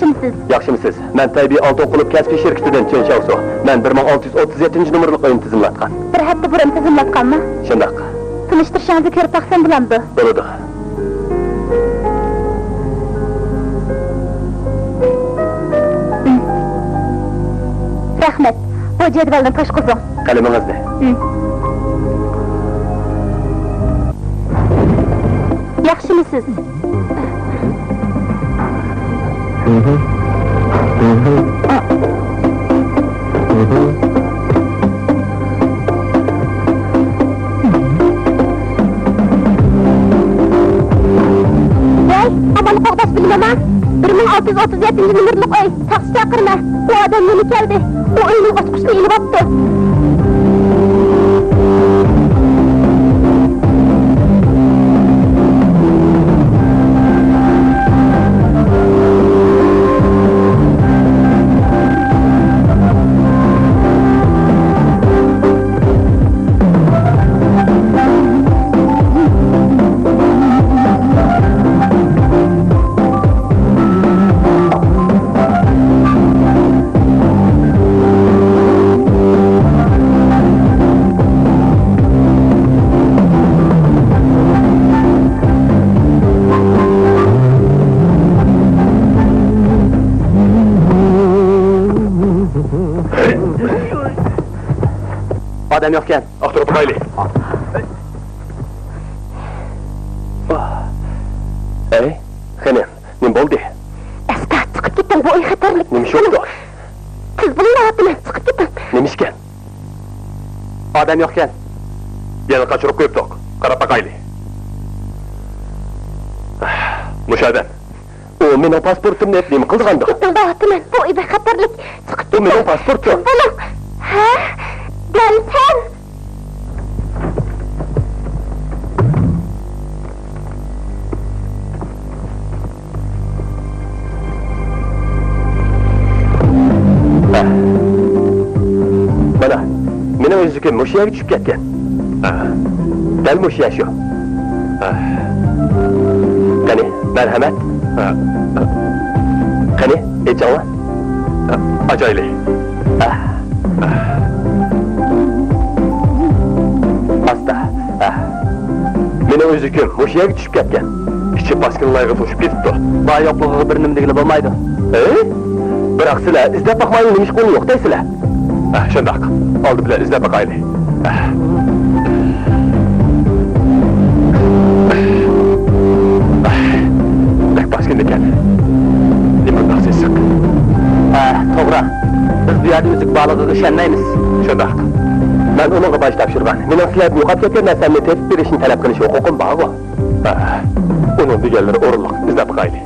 Yaxshimisiz? Yaxshimisiz? Men Tabiiy oltin qulub kasbiy shirkatidan Chen Xiaosu. Men 1637-nomerli o'yin tizimlatgan. Bir hafta burun tizimlatganmi? Shundaq. Tanishtirishingizni ko'rib baqsam bo'lamdi? Bo'ladi. Rahmat. Bu jadvalni toshqizing. Qalamingizni. Yaxshimisiz? Adamı qo'g'dash bilmayman. 1637-nomerli uy. Taksi chaqirma. Bu odam nima keldi? U uyning ochqichini ilib olibdi. Adam yo'qkan. Oxtirib qo'yaylik. Ey, qani, nima bo'ldi? Asta chiqib ketdim, bu uy xatarlik. Nima bo'ldi? Siz bilmayapsizmi? Chiqib ketdim. Nima ishkan? Adam yo'qkan. Yana qochirib qo'yibdiq. Qarab boqaylik. Mushadan. O mening pasportimni nima qilgandi? Bilmayapman, bu uyda xatarlik. Chiqib ketdim. Bu mening pasportim. Ha? Gelsen! Mana, mening o'zim mush yerga tushib ketgan. Dal mush yer shu. Qani, marhamat. Qani, echava. Ajoyli. Asta. Meni o'zim mush yerga tushib ketgan. Kichik baskinlarga to'shib ketdi. Va yo'qlig'iga bir nima degila bo'lmaydi. Biroq sizlar izlab boqmaylik, nima ish qo'li yo'q deysizlar. Shundaq. Oldi bilan izlab boqaylik. Bak baskin ekan. Nima baxtsiz. To'g'ri. Biz bu yerda o'zik bog'lig'iga ishonmaymiz. Shundaq. Ben ona baş topshirgan. Mening sizlarga yo'qolib ketgan narsamni tepib berishni talab qilish huquqim bor-ku. Uning deganlari o'rinliq. Izlab boqaylik.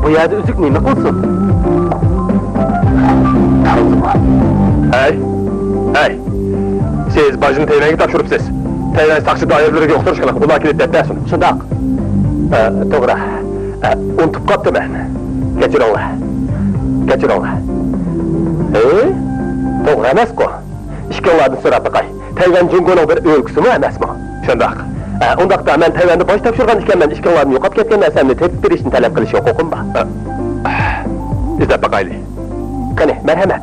Bu yerda uzuk nima qilsin? Hey. Siz bajini tayvanga topshiribsiz. Tayvan taqsi doiralariga yo'qtirish qilib, ular kelib debdasin. Shundaq. To'g'ri. Unutib qolibman. Kechiringlar. To'g'ri emas-ku. Ishqillarni so'rab boqay. Tayvan Jungoning bir o'lkusimi emasmi? Shundaq. Undaqda men Tayvanda bosh topshirgan ekanman, ishqillarni yo'qotib ketgan narsamni tepib berishni talab qilish huquqim bor. Izlab boqaylik. Qani, marhamat.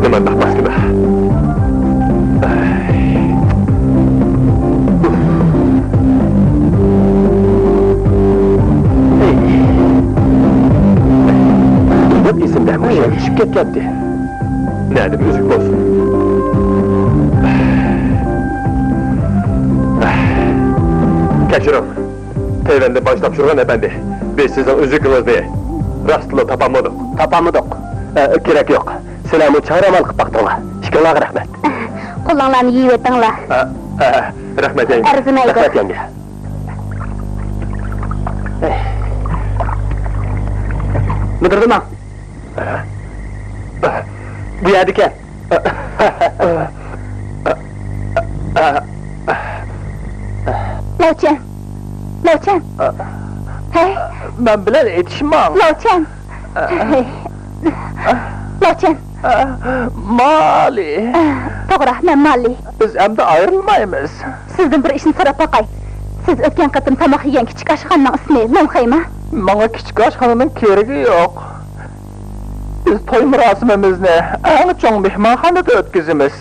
Nima baxtmaskin. Esimden bu şey düşüp ketdi. Nerede müzik olsun? Kechiring. Tayvanda bosh topshirgan efendi. Biz sizning o'zingizga rastlı topamadik. Kerak yo'q. Sizlarni chaqiraman qilib baqdinglar. Ishqillarga rahmat. Qo'linglarni yeyib o'tinglar. Rahmat yanga. Arzimaydi. Rahmat yanga. Müdürüm. Bu yerda ekan. Lavchan. Hey. Ben bilan aytishim ma'qul. Lavchan. Lavchan. Mali. To'g'ri, men Molly. Biz endi ayrılmaymiz. Sizdan bir ishni so'rab boqay. Siz o'tgan qatim tomoq yegan kichik oshxonaning ismi Lonxaymi? Bana kichik oshxonaning keragi yo'q. Biz to'y marosimimizni eng cho'ng mehmonxonada o'tkazamiz.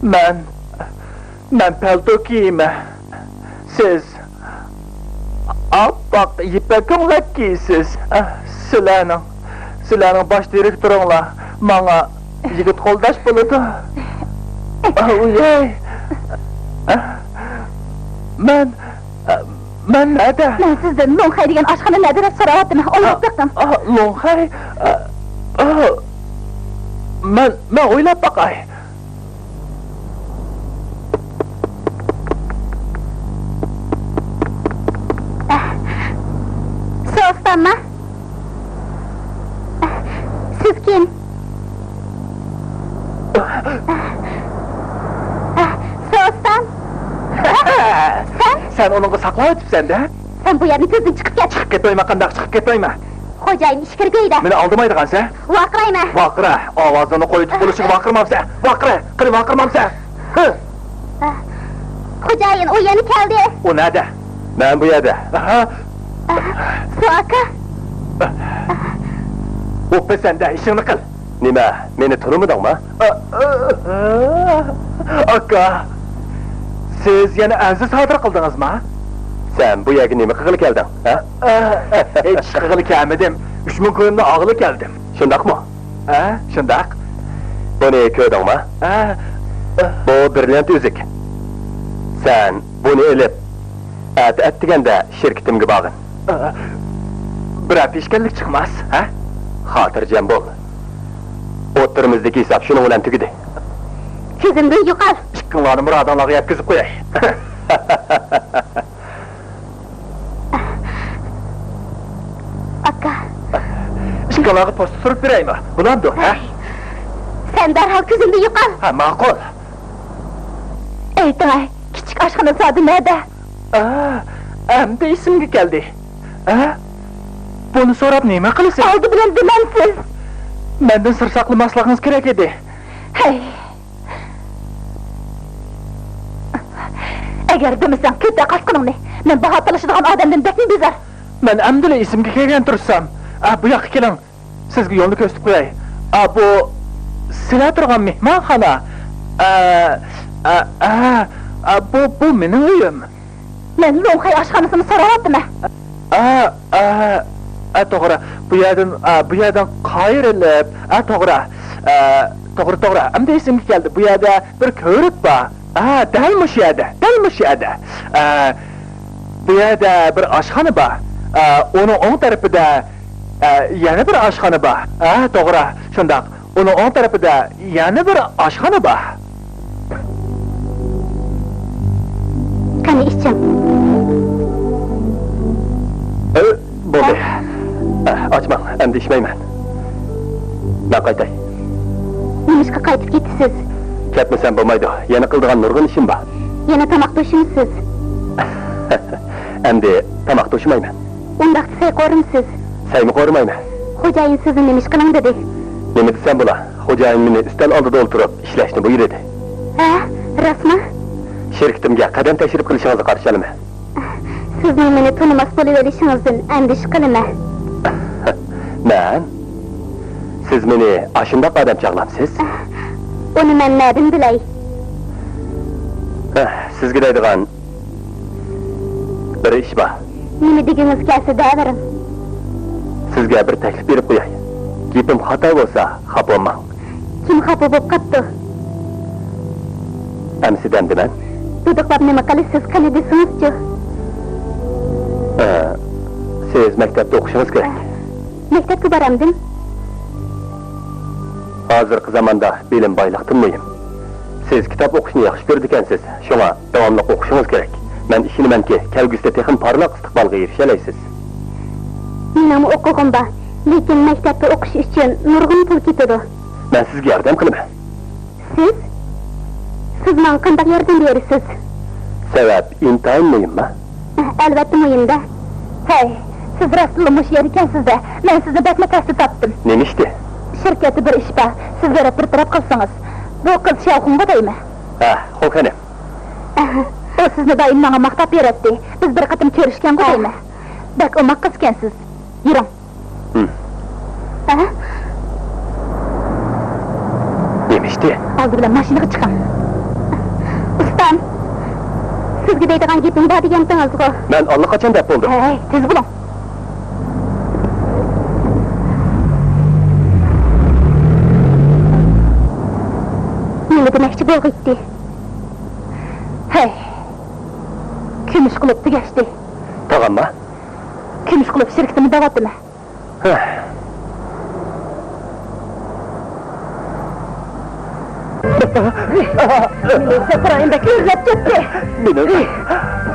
Men palto kiyimi. Siz oppoq ipak ko'ylak kiysiz. Sizlarning bosh direktoringlar menga yigit qo'ldosh bo'ladi. Uyey. Men nada? Men sizdan Lonxay degan oshxona nada deb so'rayaptim. O'ylab boqdim. Lonxay. Men o'ylab boqay. So'zdanmi? Siz kim? So'zdan? Sen onu saqlab o'tibsan-da? Sen bu yerni ko'zdan chiqib ket. Chiqib ketmayma, qandoq chiqib ketmayma? Xo'jayin ish kirgayda. Meni aldamaydigansan? Vaqirayma. Vaqira, ovozini qo'yib bo'lishing vaqirmamsan. Vaqira, qilib vaqirmamsan. Xo'jayin u yana keldi. O nerede? Ben bu yerda. So'aka. O'ppa senda ishingni qil. Nima, meni tanimidingmi? Aka. Siz yana aziz sodir qildingizmi? Sen bu yerga nima qilg'ili kelding, ha? Hech qilg'ili kelmadim. 3000 ko'nimni og'ili keldim. Shundaqmi? Ha, shundaq. Buni ko'rdingmi? Bu brilliant uzuk. Sen bunu elib, atdiganda shirkitimga bog'in. Biror peshkanlik chiqmas, ha? Xotirjam bo'l. O'tirimizdagi hisob shuning bilan tugadi. Ko'zimdan yo'qol. Chiqqinlarni murodonlarga yetkazib qo'yay. Aka. Chiqqinlarga posta surib beraymi? Bulamdi, ha? Sen darhol ko'zimdan yo'qol. Ha, ma'qul. Ayting, kichik oshxona soati nerede? Endi esimga keldi. Buni so'rab nima qilasiz? Oldi bilan bilamsiz. Mendan sir saqlamasligingiz kerak edi. Hey. Agar demasam ketta qasqiningni, men baho tilashadigan odamdan betni bezar. Men amdila esimga kelgan tursam, bu yoqqa keling. Sizga yo'lni ko'rsatib qo'yay. Bu sizlar turgan mehmonxona. Bu mening uyim. Men Lonxay oshxonasini so'rayaptimi? To'g'ri. Bu yerdan qayrilib, to'g'ri. Endi esimga keldi. Bu yerda bir ko'rik bor. Dal mush yerda. Bu yerda bir oshxona bor. Uning o'ng tarafida yana bir oshxona bor. To'g'ri. Shundaq. Uning o'ng tarafida yana bir oshxona bor. Qani ishchim? Bo'ldi. Ochmang, endi ishmayman. Men qaytay. Nimishqa qaytib ketdisiz? Ketmasam bo'lmaydi. Yana qildigan nurg'un ishim bor. Yana tomoq to'shimsiz. Endi tomoq to'shimayman. Undaq desay qo'rimsiz. Saymi qo'rimayman. Xo'jayin sizni nimish qiling dedi. Nima desam bo'la? Xo'jayin meni ustal oldida o'ltirib ishlashni buyurdi. Rasmi? Shirkitimga qadam tashrif qilishingizni qarshi olaman. Sizning meni tanimas bo'lib olishingizdan andish qilaman. Men? Siz meni ashundoq odam chaqlamsiz? Uni men neden bilay? Sizga deydigan bir ish bor. Nima degingiz kelsa davering. Sizga bir taklif berib qo'yay. Gapim xato bo'lsa, xafa bo'lmang. Kim xafa bo'lib qapti? Amsidan deman. Duduqlab nima qilasiz, qani desingizchi? Siz maktabda o'qishingiz kerak. Maktabga boramdim. Hozirgi zamonda bilim boyliqdan muhim. Siz kitob o'qishni yaxshi ko'rdi ekansiz. Shunga davomli o'qishingiz kerak. Men ishonamanki, kelgusida texnik parlaq istiqbolga erisha olasiz. Mening o'qig'im bor, lekin maktabda o'qish uchun nurg'un pul ketadi. Men sizga yordam qilaman. Siz? Siz menga qanday yordam berasiz? Sabab intayin muhimmi? Albatta muhimda. Hey, siz Rasululloh mush yer ekansiz-da. Men sizni batma tasdid topdim. Nima ishdi? şirketi bir iş var. Siz verip bir taraf kılsınız. Bu kız Şevkun'ga değil mi? Ha, Hokan'ım. O sizni dayım bana maktap öğretti. Biz bir katım körüşken değil mi? Bak o kızken siz. Yürün. Hı. Aha. Demişti. Aldı bilen maşinaga çıkan. Ustam. Sizge deydigan gepim var degensiniz go. Ben allaqachon dep boldim. Hey, tez bulun. Nima demoqchi bo'lg'itdi? Hey. Kumush qilibdi geçti. Tag'amma? Kumush qilib shirkatini davatdimi? Separayındaki izlep gitti.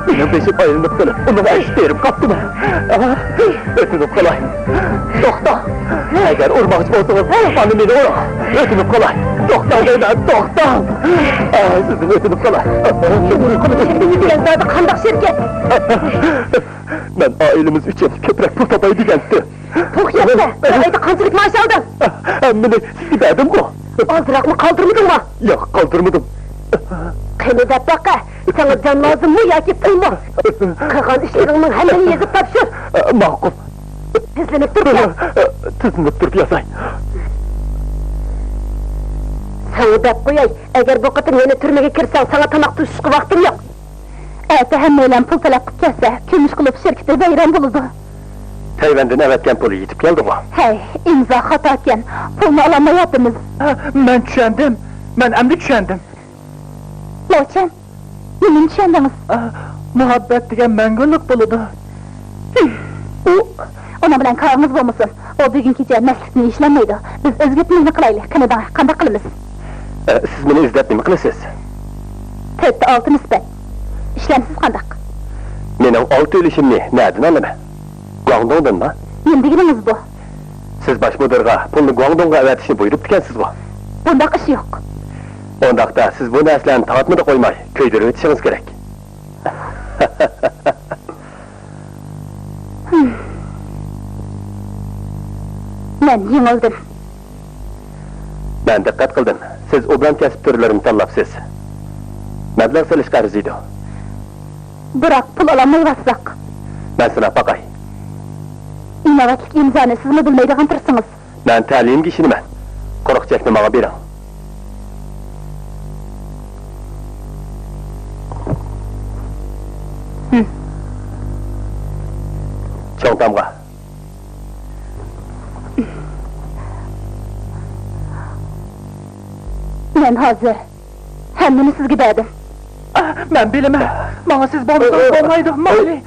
Benim peşim ayrılıp kalıp onu eşitlerim kaptım. Ötünüp kalay. Dokta. Eğer urmakçı olsanız anı beni uğra. Ötünüp kalay. Dokta beyler dokta. Sizin ötünüp kalay. Ben zaten kandak şirket. Ben ailemiz için köprek pul satayı digentti. Puk yapma. Ayda kancılık maaş aldın. Beni sizi verdim bu. Aldırak mı kaldırmadın mı? Yok kaldırmadım. Kıymet baka. Sana can lazım mı ya ki pul mu? Kırgan işlerinin hemen yazıp tapşır. Makul. Tizlenip dur ya. Tızınıp durup yazay. Sana bak koyay. Eğer bu kadın yeni türmege kirsen sana tanak tuşku vaktim yok. Eğer hemmeyle pul talep kesse, kümüş kılıp şirkete bayram bulundu. Teyvendin evetken pulu yitip geldi bu. Hey, imza hataken pulunu alamayaptınız. Ben düşendim. Ben emri düşendim. Loçen, nemin düşendiniz? Muhabbet degen mengüllük buludu. Ona bilen kararınız bulmasın. O bugünkü meslekini işlemeydi. Biz özgürtmemizni kılaylı. Kanada kılımız. Siz beni izletmemi kılısınız. Tette altı nispet. İşlemsiz kandak. Menin altı ölüşümni nereden alımı? Guangdong'dan mı? Yendiginiz bu. Siz baş müdürga pulunu Guangdong'a evetişini buyurup dikensiz bu. Bunda iş yok. Ondakta siz bu neslen taatını da koymay, köydürü ötüşiniz gerek. Ben yengildim. Ben dikkat kıldım. Siz obran kesip türlerini tanlapsız. Meblag selişka arzıydı. Bırak pul alamayvazsak. Ben sana bakay. İnovatlik imzanı siz mi bilmeydiğin tırsınız? Ben talim kişini ben. Koruk çekme bana bir an. Çontamga. Ben hazır. Hemmini siz giderdim. Ben bilime. Bana siz bolmadan olmaydı. Mali.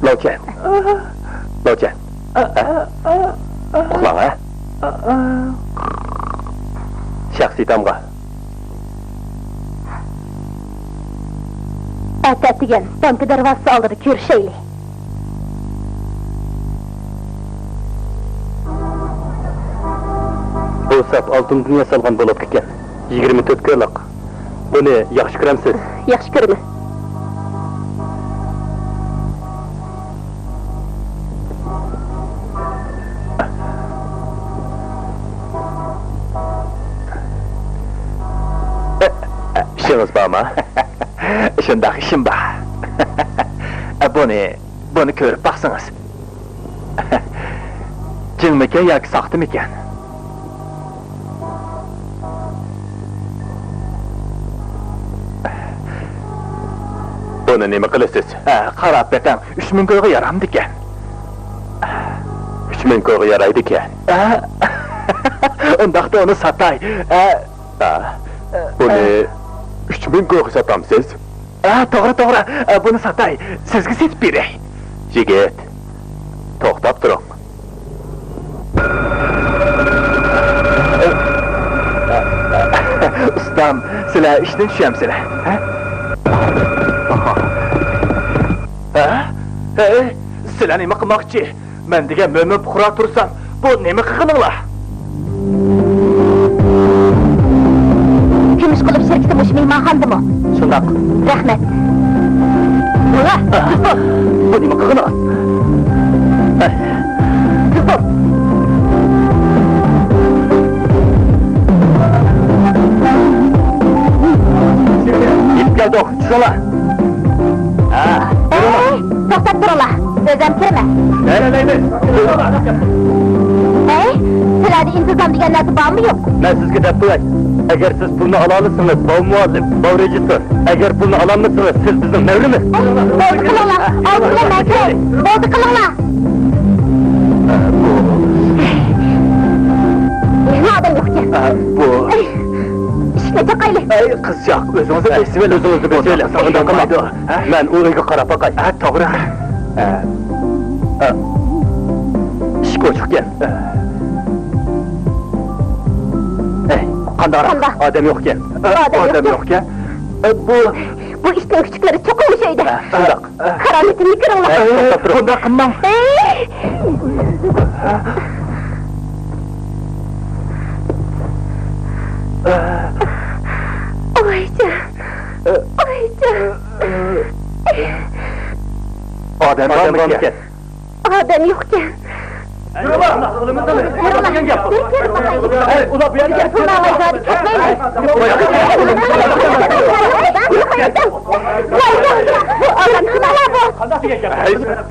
Loçen. Loçen. Ulan ha? Şahsi tamga. Ertetigen, banka dervası aldırı kürşeyli. Bu sap altın dünya salgan bolup ketken. 24 kırlık. Bunu yaxşı kıramsız. Yaxşı görünür. İşiniz bağma. Şundak işim bağ. Bunu körüp baksınız. Cin miken yoki saxta miken? Bunu nima qilasiz? Qarab beqing, 3000 ko'yga yaramdi ekan. 3000 ko'yga yaraydi ekan. Undaqda uni satay. Buni 3000 ko'yga satamsiz? To'g'ri, buni satay. Sizga setib beray. Yigit, to'xtab turing. Ustam, sizlar ishdan tushamsizlar, sizlar nima qilmoqchi? Men degan mo'min puqro tursam, bu nima qilganinglar? Kumush qilib shirkatim ush mehmonxonadimi? Shundoq. Rahmat. Bu nima qilganing? Git geldi ok, çık ola! To'xtab turinglar, o'zim kiraman. Neydi? Sizlarda intizom degan narsa bormi yo'q? Ben sizga deb qo'yay. Agar siz pulni ola olsangiz, bu muallim, bu rejissor. Agar pulni ola olmasangiz, siz bizning nevrimiz. Bo'ldi qilinglar, oldilar men kiray. Bo'ldi qilinglar. Nima yo'q ekan? Bu... ishga chaqayli. Qizchaq, o'zingizni besibel, o'zingizni besibel. Unday qilmaydi. Men u uyga qarab boqay. To'g'ri. Ishga chiqqan. Qanday? Odam yo'q ekan. Odam yo'q ekan. Bu ishning kuchuklari cho'qib o'shaydi. Shundoq. Qaromatimni ko'ringlar. Bunday qilmang. Oycha. Odam ekan. Odam yo'q ekan. Ulan bu yerga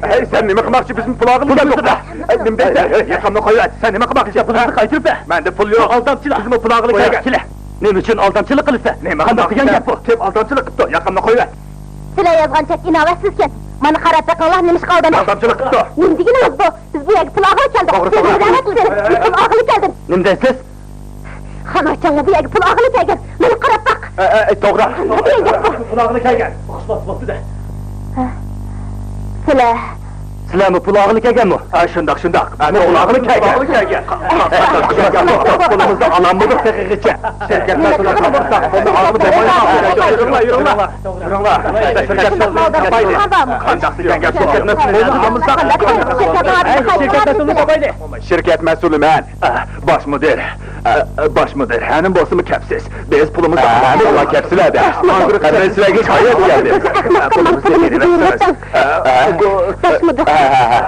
Hey, sen nima qilmoqchi bizim pulog'imizni to'xta. Nima deysan? Yaqamni qo'yat. Sen nima qilmoqchi? Pulni qaytirib ber. Menda pul yo'q. Aldamchilar. Bizim pulog'ini kelgan. Nima uchun aldamchilik qilsa? Qanday qilgan gap bu? Deb aldamchilik qildi. Yaqamni qo'yat. Sizlar yozgan chek inovatsizkan. Mana qarab baqinglar, nima ish qoldi? Aldamchilik qildi. Nimdigina yo'q bu. Biz bu yerga pul og'ir keldik. Pul og'ir keldim. Nima deysiz? Xonachonga bu yerga pul og'ir kelgan. Mana qarab baq. To'g'ri. Pulog'ini kelgan. Bo'pti-da. Sizlarmi pulog'ini kelganmi? Shundoq. Pulog'ini kelgan. Qo'limizda olammidik haqiqatcha. Shirkat mas'ullari bo'lsa, pulni olib bo'lmaydi. Yuringlar. Shirkat mas'uli men. Bosh mudir. Hanim bo'lsa kapsiz. Biz pulimizni olamiz, ular kapsiladi. Hozir qanday sizlarga shoyat keldi.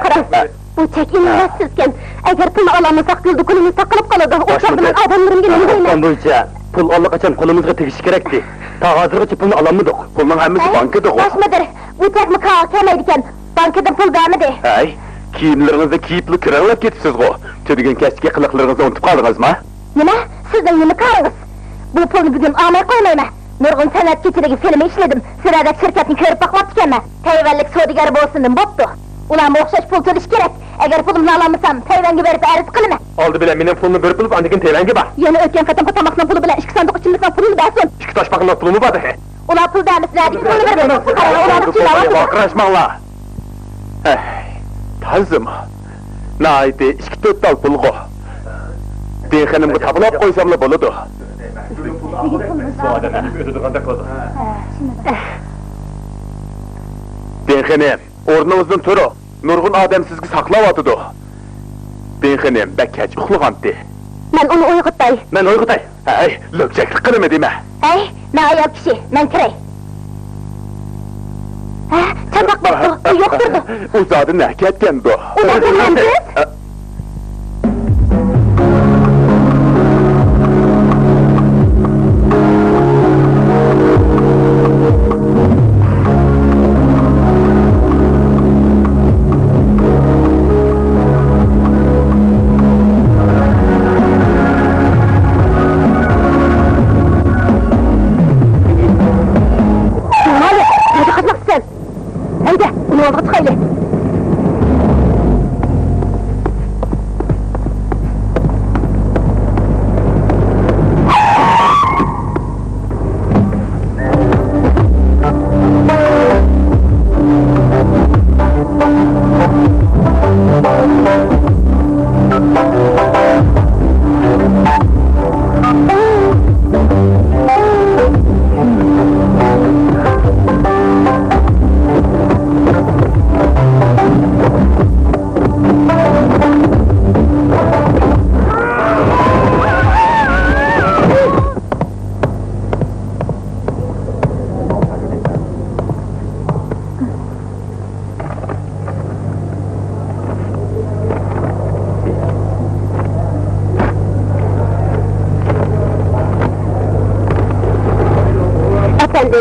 Qarang, bu chek inovatsizkan. Agar pulni olamasak, yo'lda kunimiz taqilib qoladi. O'sha bilan odamlarimga nima deyman? Bo'yicha pul allaqachon qo'limizga tegishi kerakdi. Ta hozirgacha pulni ololmadik. Pulning hammasi bankada. Boshmidir, bu chekmi kelmaydi ekan. Bankadan pul bermidi. Ay, kiyimlaringizni kiyibli kiralab ketibsiz-ku. Tug'ilgan kechki qiliqlaringizni unutib qoldingizmi? Nima? Sizning nima qaringiz? Bu pulni bugun olmay qo'ymayman. Nurg'un san'at kechidagi film ishladim. Sizlarda shirkatni ko'rib boqmoqchi ekanman. Tayvanlik savdogar bo'lsin-dim, bo'pti. Ularga o'xshash pul to'lish kerak. Agar pulimni olamasam, Tayvanga berib arz qilaman. Oldi bilan mening pulni berib olib, andikin Tayvanga bor. Yana o'tgan qatam tomoqning puli bilan ikki sandiq ichimlikning pulini bersin. Ikki toshbaqning pulimi bor ekan. Ular pul bermaslardi, pulni berib, ularni chiqarib. Vaqrashmanglar. Tazim. Naydi, ikki to'rt tal pulg'o. Dexanimga tablab qo'ysamlar bo'ladi. Dexanim, o'rnimizdan turi. Nurg'un odam sizga saqlayotdi. Dexanim, bakkach uxlag'andi. Men uni uyg'otay. Men uyg'otay. Lo'kchaklik qilma dema. Men ayol kishi, men kiray. Chaqaq bo'pti, yo'qdirdi. U zodi nahka aytgandi. Ularga mensiz?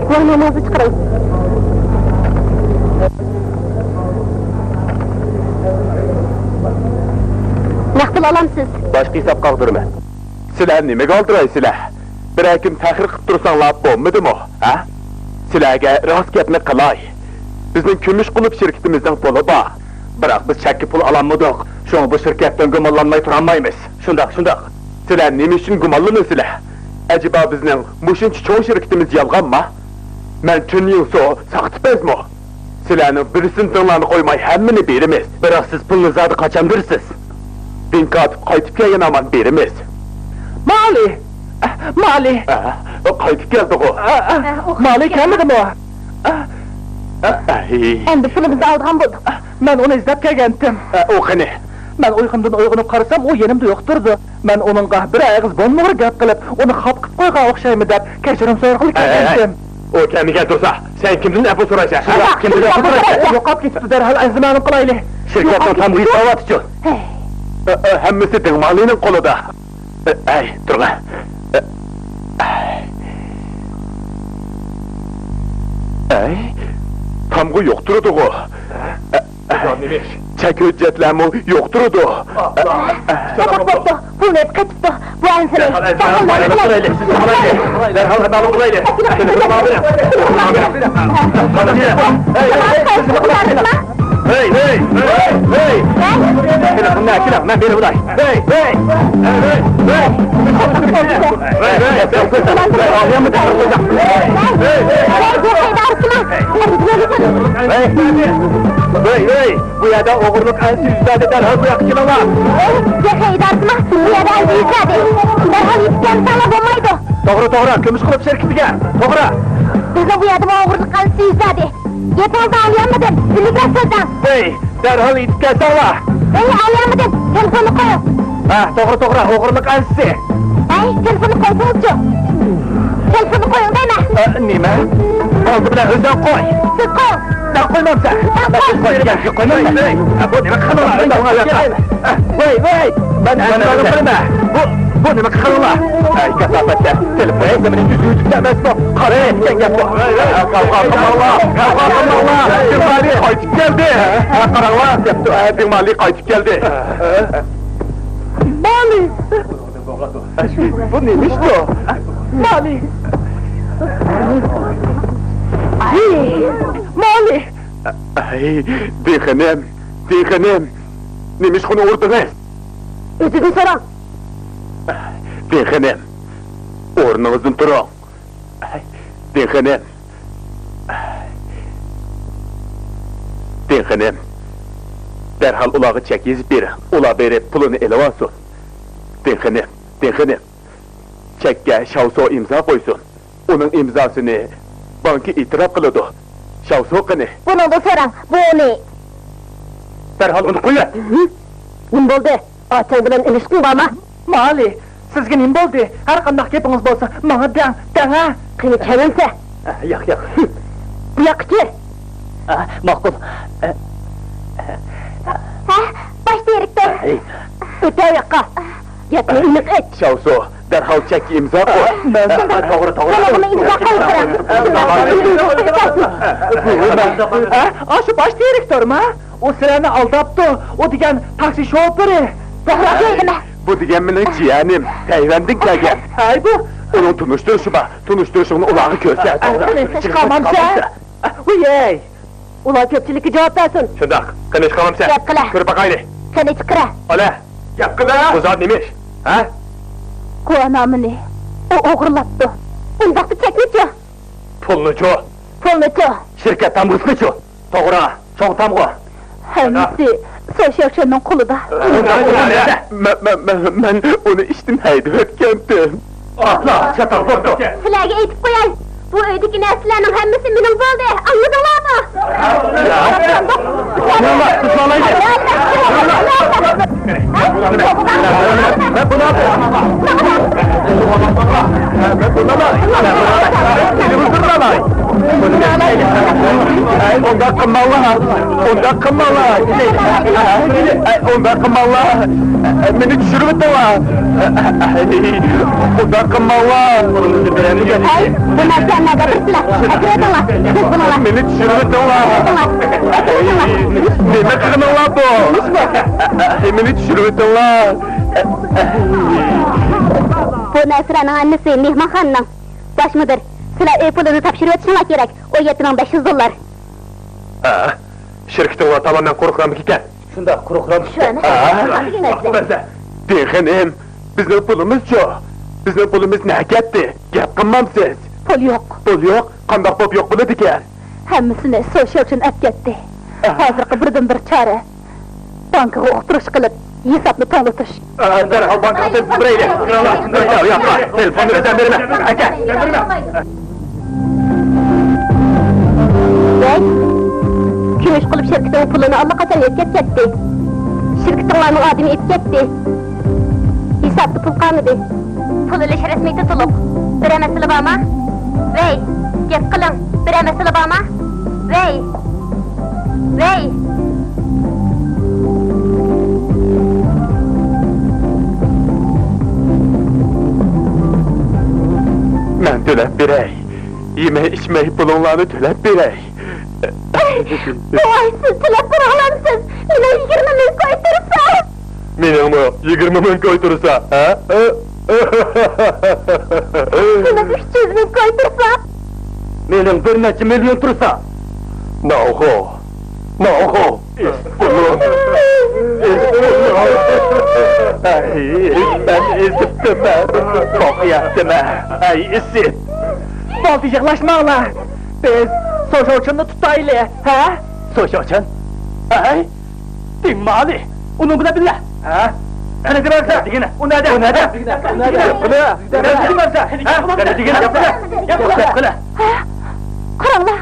guvahnamengizni chiqaring. Naq pul olamsiz? Başka hesap kaldırma. Sizler nime kaldıraysizlar? Bir hakim tahrir qilib tursanglar bo'lmadimi, ha? Sizlarga rost gapni qilay. Bizning kumush qulub shirkatimizning puli bor. Biroq biz chakki pul ololmadik. Shuning bu shirkatdan gumonlanmay turolmaymiz. Shundoq. Sizlar nima uchun gumonlanasizlar? Acaba bizning mushuncha cho'ng shirkatimiz yolg'onmi? Men tunyuso saqtibizmi? Sizlarning birisini dinlarni qo'ymay hammani beramiz. Biroq siz pulni zodi qachon bersiz? Dinkatib qaytib kelgan aman beramiz. Mali! Qaytib keldik o. Mali kelmadimi o? Endi pulimizni olgan bo'ldik. Men onu izlep gelgendim. O qani? Men uykumdan uyg'onib qarasam, o yenimde yo'qturdi. Men onunga bir og'iz bo'lmag'ur gap qilib, uni xop qilib qo'ygan o'xshaymi deb kechirim so'rag'lik kelgandim. O kamiga tursa, sen kimdan afo so'raysan? Kimdan afo so'raysan? Yo'qolib ketibdi, derhal anzimanim qilaylik. Shirkatning tam hisobot uchun. Hammasi Malining qo'lida. Ay, turma. Ay, tamg'u yo'qturdi o. Chek hujjatlarmi yo'qturdi. Faqat bo'pti, pulni hep ketibdi. Bu ansining. Hey! Kelam, men beri bulay. Hey! Bu yerda o'g'irlik ansi yuzladi, darhol bu yoqqa kelaman. Haydarsizmi? Bu yerda ansi yuzladi. Darhol yetgan talab bo'lmaydi. To'g'ri, kumush qilib shirkatiga. To'g'ri. Bizni bu yerda o'g'irlik ansi yuzladi. Yetalda olyanmadim, sizga so'zdan. Hey, darhol yetib kelsanlar. Olyanmadim, telefonni qo'ying. Ha, to'g'ri, o'g'irlik ansi. Telefonni qo'yingchi. Telefonni qo'ying deyman. Nima? Oldi bilan o'zdan qo'y. Siz qo'ying. Ben qo'ymamsan. Qo'ygan qo'ymayman. Bu nima qilmoqlar? Voy, ben qilma. Bu nima qilmoqlar? Ay, kasofatda. Telefon ekranini yuzib emasmi? Qara etgan gap bu. Qavqoqamoqlar. Dimali qaytib keldi. Qaranglar, debdi. Dimali qaytib keldi. Mali. Bu neymiş bu? Mali! Ay, Dixanem. Neymiş bunu vurdunuz? Özünü soran. Dixanem. O'rningizdan turing. Dixanem. Derhal ulağı çek yezib beri. Ula berib pulunu elib olsun. Dixanem. Çekka Şavso imza qo'ysin. Uning imzosini banka e'tirof qiladi. Şavso qani? Buni da so'rang. Bu ne? Derhal uni qo'ying. Nim bo'ldi? Otang bilan ilishqing bormi? Mali! Sizga nim bo'ldi? Har qanday gapingiz bo'lsa, menga dang-a. Qani kelinsa. Yo'q. Bu yoqqa. Ma'qul. Baş direktör. O'ta yoqqa. Gapni aniq ayt. Şavso, derhal çek imza qo'y. To'g'ri. Buni imzo qo'ying. Shu bosh direktormi? O sizlarni aldabdi. O degan taksi shoferi. To'g'ri deydimi? Bu degan mening jiyanim, Tayvandan kelgan. Hay bu. Uni tunishtirishini ulağı ko'rsat. Chiqamamsa. Uyey! Ular ko'pchilikka javob bersin. Shundoq, qani chiqamamsa. Gap qila. Ko'rib baqayli. Qani chiqira. Ola, gap qila. Bu zot nemish? Ha? Quvonamini. U o'g'irlabdi. Undaqda cheknichi? Pulni-chu. Shirkat tamg'isini-chu. To'g'ri, cho'ng tamg'o. Hammasi So'shyakshonning qo'lida. Men uni ishdan haydab o'tgandim. Ahla, chator bo'pti. Sizlarga aytib qo'yay. Bu uydagi narsalarning hammasi mening bo'ldi. Anladinglarmi? Ben bunu Onda kımalla, onda kımalla. Onda kımalla. Beni düşürmedi var. Onda kımalla. Hey, bunlar canına götürsünler. Hadi odala, kız bunalar. Beni düşürmedi var. Neme kımalla bu? Beni düşürmedi var. Bu Nesra'nın annesi Mihman Han'ın. Baş müdür, silah pulunu tapşırıyor çıkmak gerek. O 7500 dolar. Şirketin var tamamen korkuramı gider. Şunda kurukuram. Şöyle. Deyxenim, bizim pulumuz çok. Bizim pulumuz ne gitti? Gap kılmam siz. Pul yok. Pul yok, kandak pop yok bunu diker. Hemmisini sosyal için etketti. Hazırkı birden bir çare. Banka uqtırış kılıp, hesaplı tanıtış. Derhal bankası burayla. Yapma, telefonu özen verme. Gel, verme. Bey, kürüş kılıp şirketin pulunu allakaçan etketti. Şirketinlarının adını etketti. Hesaplı pul kanıdı. Pul ile resmi tutulup. Bir emesili bağma. Vey, gep kılın. Bir emesili bağma. Vey. Vey. Ben tülep birey. Yeme içmeyi pulunlarını tülep birey. Vay siz tülep bıraklamsınız. Yine 20 bin koytursa. Benim o 20 bin koytursa, ha? Yine 300 bin koytursa. Benim bir neçe milyon tursa. Ne oku? Ne oku? İspulun. Ben eziptim ben. Çok yattım ben. Ay isit. Baltı yaklaşmağla. Biz soşoçunu tutaylı, ha? Soşoçan. Ay. Dinmali. Onu buna bile, ha? Hani diyorsa? Digine. O nerede? O nerede? O nerede? Yapıla. Nerede diyorsa? Ha? Beni digine yapıla. Yapıla. Karanla.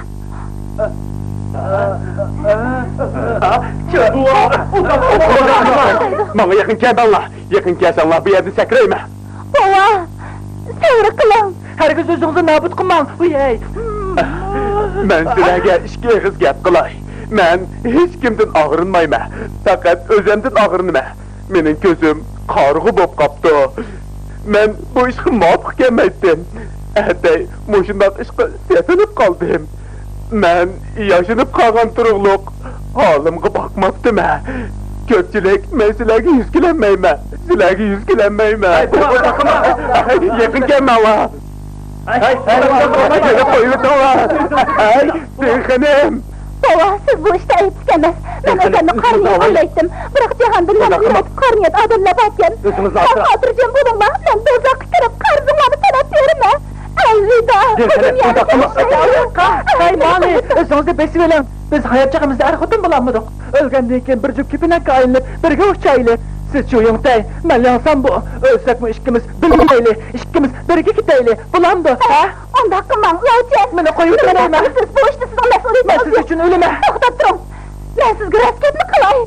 Bana yakın gel Allah. Yakın gel Allah bir yerde sekreyme. Baba. Sevri kılın. Herkes özünüzü nabut kılmam. Uyey. Ben sizlerge işkiye kız gep kılay. Ben hiç kimden ağırınmayma. Fakat özemden ağırınma. Menin gözüm kargı bop kaptı. Ben bu işi mabuk gelmeydim. Hatta muşundak işi sevinip kaldım. Ben yaşınıp kalgan turuqluq. Halımga bakmaptım ha. Köpçülük, men sizlerge yüzgülenmeyme. Sizlerge yüzgülenmeyme. Yakın gelme Allah. Beni koyuyorsun Allah. Ay, Zeyhanem. Baba siz bu işte ayıp istemez. Ben özenli karnıyı kullaydım. Bırak cihandan ben bir et karnıyet adımla bakyan. Gözünüzü Ben açın. kaldıracağım bununla. Ben dozak kırıp karzımlarını tanıtıyorum ha. Elvida. Kızım yani. Hey mani, özünüzü besivelen. Biz hayatçağımızda erkutun bulanmadık. Ölgendiyken bir cüp kipine kayınlıp, bir hoş çaylı. Siz şu yıntay, ben yansam bu. Ölsek mi işkimiz, bilmeyli. İşkimiz bir iki kiteyli. Bulandı, ha? Onda hakkımdan, lavcen. Beni koyup vereyim ha. Siz bu işte siz ondan sonra Ben siz için ölüme. Toxtat durun. Ben sizga rasket mi qilay?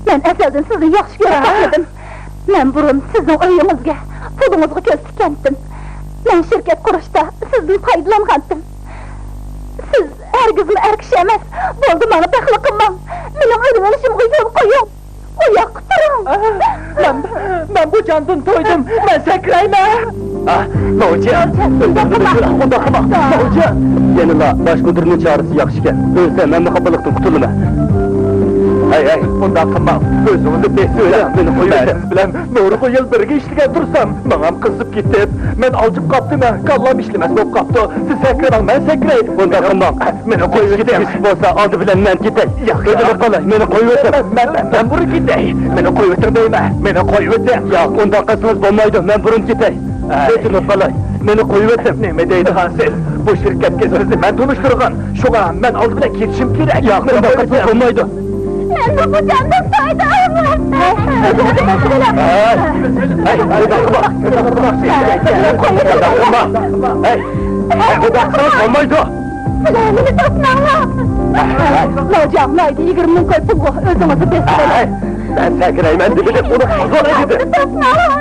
Men azaldan sizni yaxshi ko'rib topdim. Men burun sizning uyingizga, pulingizga ko'z tikkandim. Men shirkat qurishda sizdan foydalangandim. Siz hargizmi erkish emas. Bo'ldi, meni baxtli qilmang. Mening o'lim olishimga yo'l qo'ying. O yoqqa turing. Ben bu candan toydum. Ben sakrayma. Ah, Noğuca! Onda kıma! Noğuca! Yanıla baş müdürünün çağrısı yakışken, ölsem ben muhabbalıktan kutulma. Hey, onda kıma! Özünüzü besöyle, beni koyuyorsun. Bilen, doğru yıl birge işligen dursam, manam kızıp gittip, ben alçıp kaptım ha, kallam işlemez bop kaptı. Siz sekreyin, ben sekreyin. Onda kıma! Beni koyuyorsun. Hiç olsa adı bilen ben gidey. Ödülü kolay, beni koyuyorsun. Ben burun gidey. Beni koyuyorsun deyme, beni koyuyorsun. Ya, onda kısmız bulmaydı, ben burun gidey. Ödülü kolay, beni koyuyorsun. Neme deydi Hansel, bu şirket gezinizi ben tunuşturgan. Şuna ben aldı bile geçim kirek. Ya, onda kısmız bulmaydı. Men bu candan toydum. Hey, bakma! Hey, odaksanız olmaydı! Bilemini tutmağla. Locam, laydı 20 bin koy pulgu, özünüzü besleyin. Ben sekreyim, ben dibine bunu hazır edildim! Tutmağla.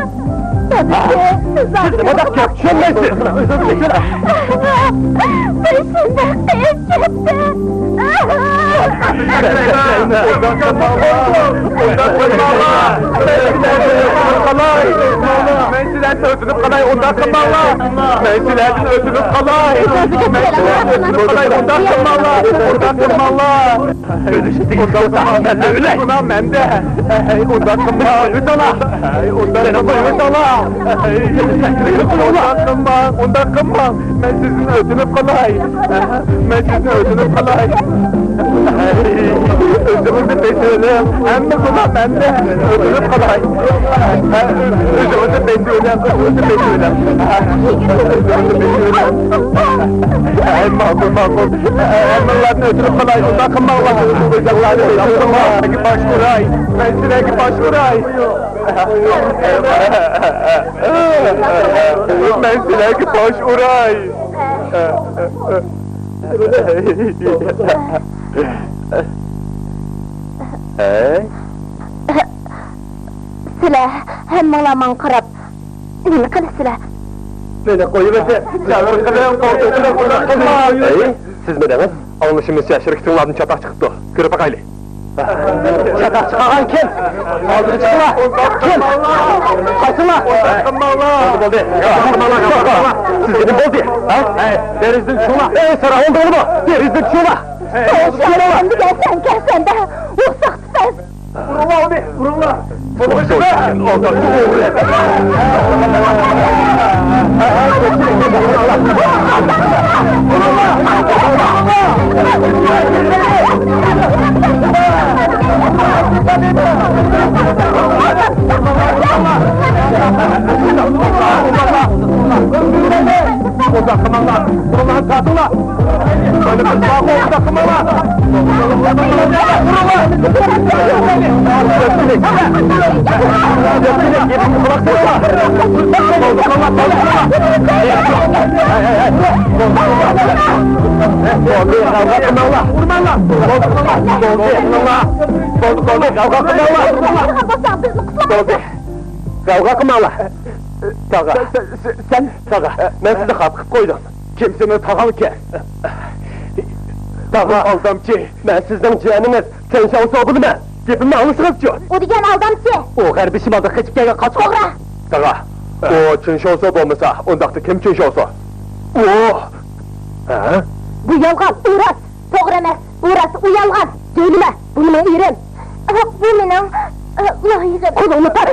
Siz nima deb gap tushunmaysiz? Başından kıyıp Men sizlardan o'tinib qalay, undan qilmanglar. Men sizlardan o'tinib qalay. O'tinib qalay, undan qilmanglar. Undan qilmanglar. Undan o'lay. Buna mende. Undan qilmanglar. O'tala. Undan qilmanglar. Undan qilmang. Undan qilmang. Men sizdan o'tinib qalay. Men sizdan o'tinib qalay. Özümüzü besleyelim. Hem de buna bende. Ödülüp kalay. Özümüzü besleyelim. Özümüzü besleyelim. Özümüzü besleyelim. Hem makul. Hem Allah'ın ödülüp kalay. Ondan kımağlar. Özümüzü besleyelim. Başvuray. Ben sürekli başvuray. Ben sürekli başvuray. Sizlar hammalarman qarab, nima qilasizlar? Meni qo'yib edi. Jabr qilib, qo'rqib qilma. Siz mi demiz? Almışımızca şirketinlardan çatak çıktı. Görüp bakaylı. Çatak çıkaran kim? Aldırı çıkma. Kim? Kaçınla. Oldu. Siz gidin bol diye. Derizlik şuna. Sana oldu mu? Derizlik şuna. Şahlandı gelsen de, uçsak tüfez. Vurunla abi, vurunla. Oldu. Uzaklanlar, vurunlar, tatlılar. Böyle bir bağlı uzaklanlar. Kavga kılmalar. Tağa. Sen tağa. Ben size kalkıp koydum. Kimsini tağal ki. Tağa aldamçı. Ben sizden ciğeriniz. Sen şansı oldu ben. Gepimi alışınız ki. O degen aldamçı. O kardeşim adı küçükken kaç Toğra. Tağa. O çün şansı olmasa, ondakta kim çün şansı? O. Ha? Bu yalgan, Uras. Toğra emas. Uras, u yalgan. Söyleme, bunu öğren. Bu menin layığı. Kolunu tar.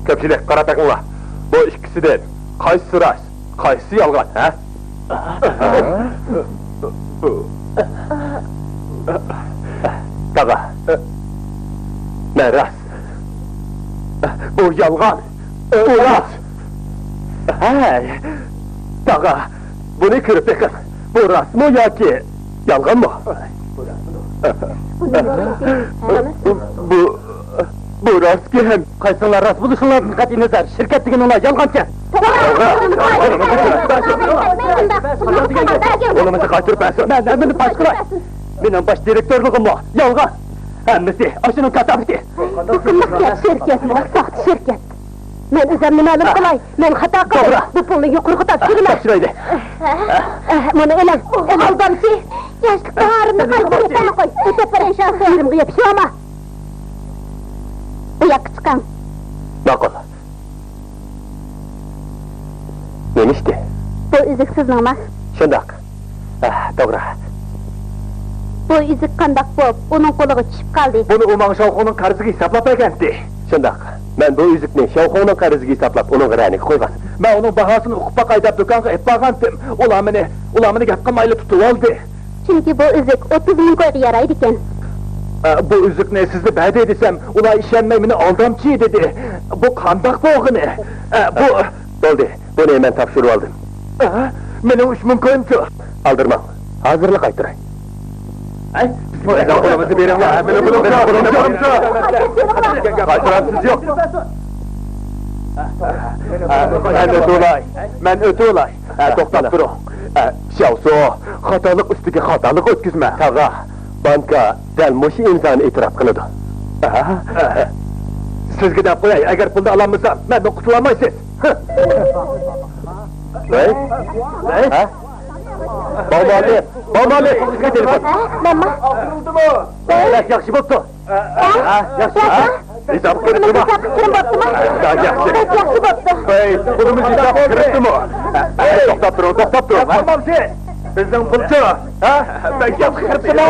Köpçülük, kara takımla. Bu ikisidir. Kaysı rast, kaysı yalgan, ha? Tağa. Ben rast. Bu yalgan. Uras. Hey. Tağa. Bunu kırıp yakın. Bu rast mı ya ki? Yalgan mı? Bu rast ki hem kaysınlar rast buluşunlar dikkatini ezer. Şirket digin ona yalgan ki. Olumuzu kaçırıp ben beni başkıray. Benim baş direktörlüğüm var. Yalgan. Hemmisi aşının kasabeti. Mıkıyak şirket mi? Saht şirket. Men özümni ma'lum qilay. Men xato qildim. Bu pulni yuqori topshirma. Topshiraydi. Mana elan. Aldamchi. Yoshlikda harimni qalbimga tana qo'y. O'ta parishon yerimga yopishama. Bu yoqqa chiqam. Ma'qul. Nima ishdi? Bu uzuk sizning emas. Shundoq. To'g'ri. Bu uzuk qandoq bo'lib, uning qo'liga tushib qoldi. Buni u menga Shavxonning qarziga hisoblab bergandi. Shundoq. Men bu uzukni Shavxonning qarziga hisoblab uning g'iraniga qo'ygan. Men uning bahosini uqib qaydab do'konga ib borgandim. Ular meni gap qilmayli tutib oldi. Chunki bu uzuk 30 ming qo'yga yaraydi ekan. Bu uzukni sizni ba'da desam, ular ishonmay meni aldamchi dedi. Bu qandoq bo'lg'ini? Bu bo'ldi. Buni men topshirib oldim. Meni 3 ming qo'yimchi. Aldirma. Hozirlik aytiray. Ay, biz bu qo'limizni beringlar. Meni buni qo'limcha. Qaytaramsiz yo'q. Men o'tolay. To'xtab turing. Shavso, xatolik ustiga xatolik o'tkazma. Tag'a, banka dal mush insonni e'tirof qiladi. Sizga deb qo'yay, agar pulni ololmasam, mendan qutula olmaysiz. Hey? Ha? Bomali, sizga telefon. Nima? Bak, yaxshi bo'pti. Yaxshi. Hisob ko'rib turma. Kirim bo'ptimi? Yaxshi. Yaxshi bo'pti. Hey, pulimiz hisob kiritdimi? To'xtab tur. Tamam siz. Bizning pulchi. Ha? Ben yaxshi kiribsizmi?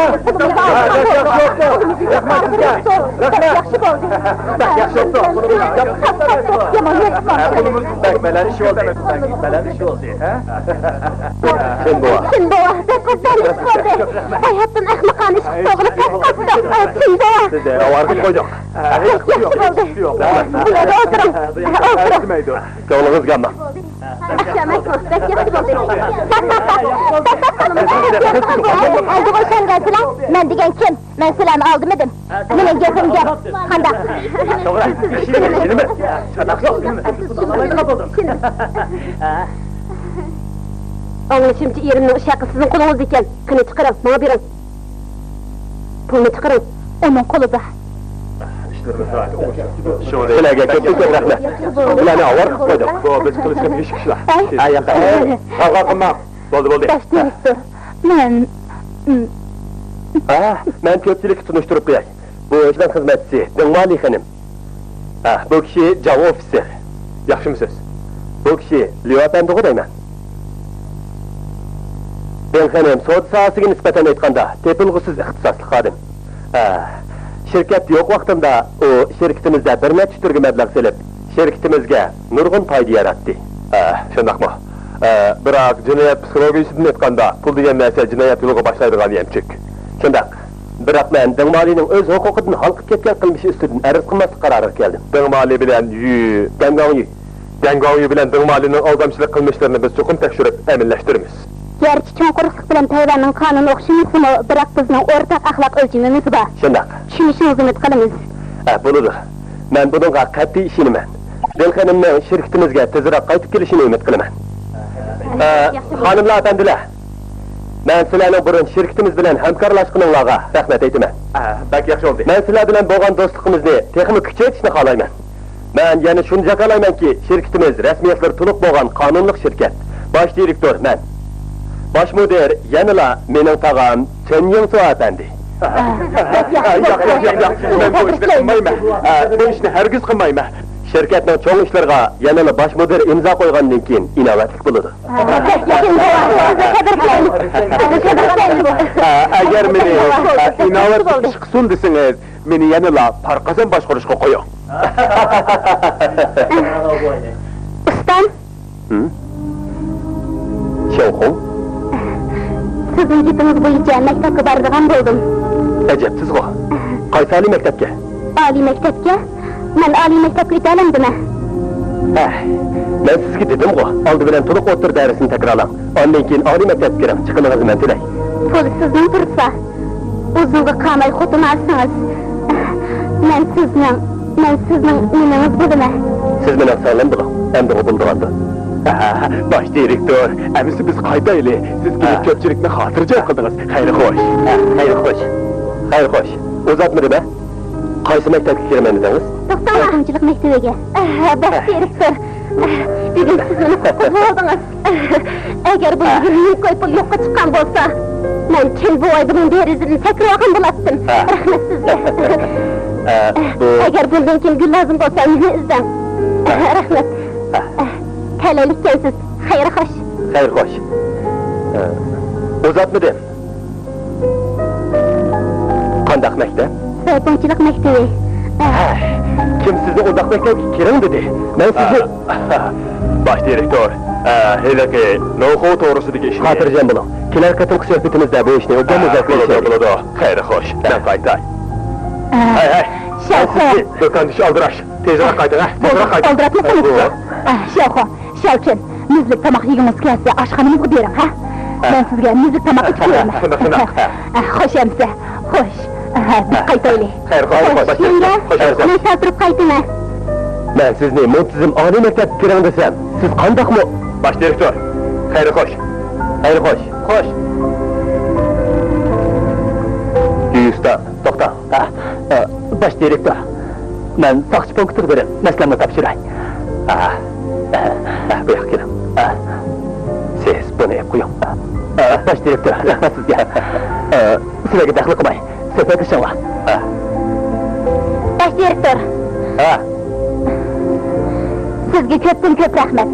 Rahmat sizga. Yaxshi bo'ldi. Yaxshi bo'pti. Yomon yo'q. Pulimiz balan ish bo'ldi. Balan ish bo'ldi, ha? Sen bu. Sen bu vaqtda qo'zg'alish bo'ldi. Hayotdan ahmoqona ish to'g'ri qasdotdi. Sen bu. Siz ovarga qo'ydik. Yaxshi bo'ldi. Bularda o'tiring. O'tiring. Ko'nglingiz gamma. Axshamak qo'stak yaxshi bo'ldi. Endi o'shangansizlar, men degan kim? Men sizlarni oldim. Mening gapim gap. Qandaq? Anglashimcha erimning ish haqi sizning qo'lingizda ekan. Qani chiqaring, menga bering. Pulni chiqaring. Uning qo'lida. Sizlarga ko'p rahmat. Ularni ovar qilib qo'ydik. Bu biz qilishga ish ishlar. Ha, yoqqa. Qavga qilma. Bo'ldi. Direktor, men Men ko'pchilikni tunishtirib qo'yay. Bu ishdan xizmatchisi, Dingmali xonim. Bu kishi javob ofitser. Yaxshimisiz? Bu kishi Liyopandiga deyman. Ben xonim, so'z sohasiga nisbatan aytganda, tepilg'usiz ixtisosli xodim. Shirkat yo'q vaqtimda u shirkatimizda bir necha turga mablag' selib, shirkatimizga nurg'un foyda yaratdi. Shundaqmi? Biroq jinoyat psixologiyasidan aytganda, pul degan narsa jinoyat yo'liga boshlaydigan yemchik. Shundaq. Biroq men Dingmalining o'z huquqidan halqib ketgan qilmishi ustidan arz qilmaslik qaroriga keldim. Dingmali bilan Dangongyi bilan Dingmalining aldamchilik qilmishlarini biz cho'qim tekshirib, aminlashtiramiz. Gerçi cho'nqurlik bilan Tayvanning qonuni o'xshamasmi, biroq bizning o'rtaq axloq o'lchimimiz bor. Shundaq. Tushunishni umid qilamiz. Bo'ladi. Men bunga qat'iy ishonaman. Ben xonimning shirkatimizga tezroq qaytib kelishini umid qilaman. Xonimlar, afandilar. Men sizlarning burun shirkatimiz bilan hamkorlashganingizga rahmat aytaman. Bak yaxshi bo'ldi. Men sizlar bilan bo'lgan do'stligimizni texnik kuchaytirishni xohlayman. Men yana shuni jaqalaymanki, shirkatimiz rasmiyatlari to'liq bo'lgan qonunli shirkat. Bosh direktor men. Bosh mudir yanala mening tog'am Chen Yingsu afandi. Men bu ishni qilmayman. Bu ishni hargiz qilmayman. Shirkatning cho'ng ishlariga yanala bosh mudir imzo qo'ygandan keyin inovatlik bo'ladi. Agar meni inovatlik ish qilsin desangiz, meni yanala farqasan boshqarishga qo'ying. Ustam, Shevxon, sizning gapingiz bo'yicha maktabga boradigan bo'ldim. ajabsiz-ku. Qaysi oliy maktabga? Oliy maktabga? Men oliy maktabga o'talamdimi? Men sizga dedim-ku, oldi bilan to'liq o'tir darsini takrorlang. Ondan keyin oliy maktabga kiring, chiqiningizni men tilay. Pul sizning tursa, o'zingizga qamay xotin olsangiz, men sizning nimangiz bo'ldimi? Siz mening sog'lom bo'ling, endi u bo'ldi. Bosh direktor, amisi biz qaytaylik. Siz kelib ko'pchilikni xotirjam qildingiz. Xayr xo'sh. Xayr xo'sh. Uzatmadimi? Qaysi maktabga kiraman dedingiz? To'xtamchilik maktabiga. Bosh direktor. Bugun siz meni qo'yib oldingiz. Agar bu yigirma qo'yib pul yo'qqa chiqqan bo'lsa, men kim bu oy bilan derizini takrorlagan bo'lardim. Rahmat sizga. Agar bundan keyin gul lozim bo'lsa, meni izlang. Rahmat. Talalikkansiz. Xayr xo'sh. Xayr xo'sh. Uzatmadim. Qandaq maktab? So'yponchilik maktabi. Kim sizni undaq maktabga kiring dedi? Men sizni bosh direktor, hedaki no'xov to'g'risidagi ishni xotirjam bo'ling. Kelar qatim suhbatimizda bu ishni obdan bo'ladi. Xayr xo'sh. Men qaytay. Shavxo. Do'konni aldirash. Tezroq qayting, tezroq qayting. Oldiratmasamiz. Shavxo, Shavchin, muzlik tomoq yeyimiz kelsa, oshxonamizga bering, ha? Men sizga muzlik tomoq ichib beraman. Xo'sh, amsa. Xo'sh. Biz qaytaylik. Xayr xo'sh. Men turib qaytaman. Men sizni muntizim oliy maktabga kiring desam, siz qandaqmi? Bosh direktor. Xayr xo'sh. Xayr xo'sh. Xo'sh. Usta, to'xta. Bosh direktor. Men soqchi punktga berib, maslamni topshiray. Bu yoqqa keling. Siz buni ep qo'ying. Baş direktor, rahmat sizga. Sizlarga daxl qilmay, sepet ishinglar. Baş direktor, sizga ko'p rahmat.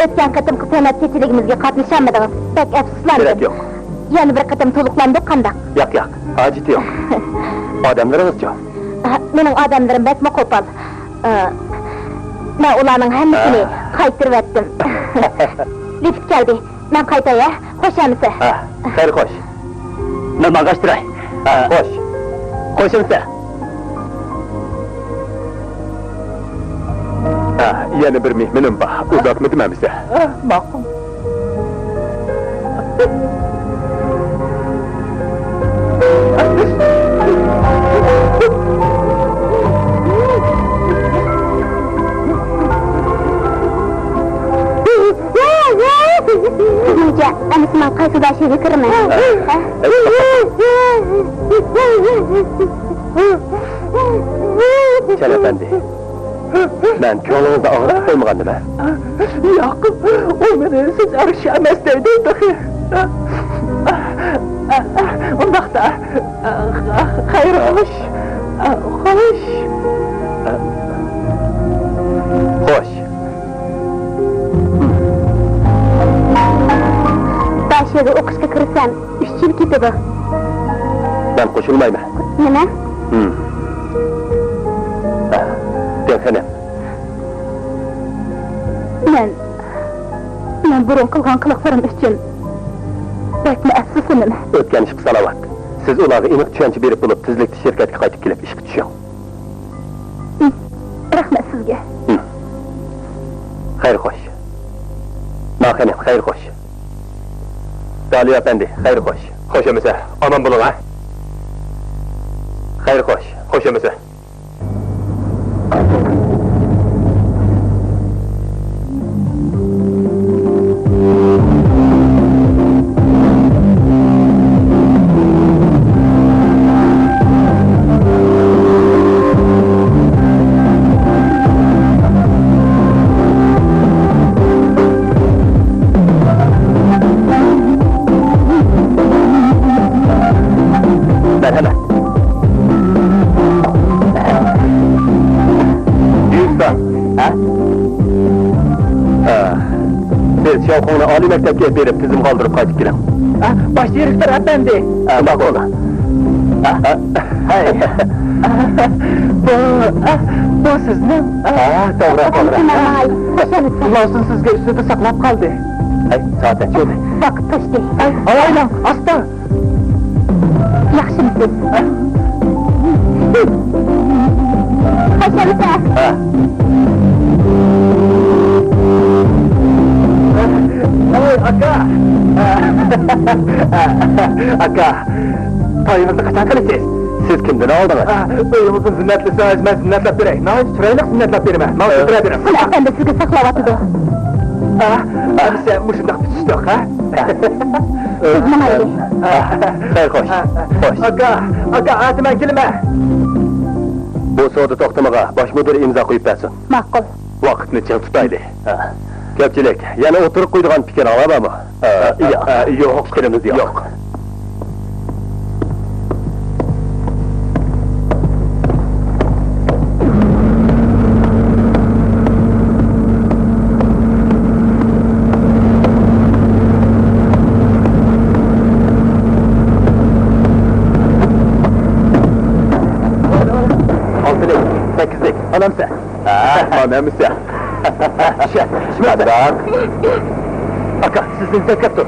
O'tgan qatimki san'at kechiligimizga qatnashamadingiz. Bak afsuslandim. Kerak yo'q. Yana bir qatim to'liqlandik qandaq? Yo'q, hojati yo'q. Odamlaringiz-chi? Mening odamlarim bakma qo'pol. Men ularning hammasini qaytirib etdim. Lift keldi. Men qaytay, xo'shamisa? Xayr, xo'sh. Men bag'ashtiray. Xo'sh. Qo'shimsa. Yana bir mehmonim bor. Uzoqmidimi biza? Ma'qul. Sizningcha, anisi men qaysi dashiga kiraman? Chal efendi. Ben ko'nglingizni og'ritib qo'ymagandim-a? Yo'q, u meni siz arish emas deydi. Undaqda, xayr xo'sh. Xo'sh. Xo'sh. Dashiga o'qishga kirsam, 3 yil ketadi. Ben qo'shilmayman. Nima? Defenem. Men burun qilgan qiliqlarim uchun bakma afsusman. O'tgan ish salavat. Siz ularga aniq tushuncha berib bo'lib, tezlikda shirkatga qaytib kelib ishga tushing. Rahmat sizga. Xayr xo'sh. Ma'qanim, xayr xo'sh. Dali efendi, xayr xo'sh. Xo'shamisa, omon bo'ling, ha? Xayr xo'sh. Xo'shamisa. Merhaba. Yusuf, ha? Siz Şavkon'u Ali Mektep'e berip tizim kaldırıp qaytib keling. Baş direktor efendi. Bak ola. Bu sizni? To'g'ri. Xudo olsun sizga ustida saqlab qoldi. Soat necha? Vaqt to'shdi. Aylang, asta. Yaxshimisiz? Xo'shamisa? Aka. Aka. To'yimizni qachon qilasiz? Siz kimdan oldingiz? To'yimizni zinnatlasa, men zinnatlab beray. Noy, chiroyli zinnatlab beraman. Men o'tira beraman. Ular efendi sizga saqlayotidi. Sen mushundoq bitishdoq, ha? Siz nimaga? Xayr xo'sh. Xo'sh. Aka, atman kelma. Bu savdo to'xtamaga bosh mudir imzo qo'yib bersin. Ma'qul. Vaqtni ching tutaylik. Ko'pchilik yana o'tirib qo'ydigan fikr olamami? Yo'q, fikrimiz yo'q. Anamsa. Anamsa. Bak. Aka, sizin zekat dur.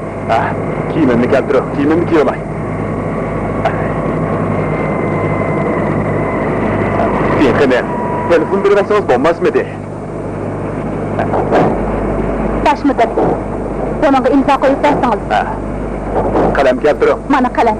Kiyimimni keltirib, kiyimimni kiyamay. Deyqemen, telefon bermesiniz bo'lmasmidi? Boshmidir. Bunga imzo qo'yib bersangiz. Qalam keltirib. Mana qalam.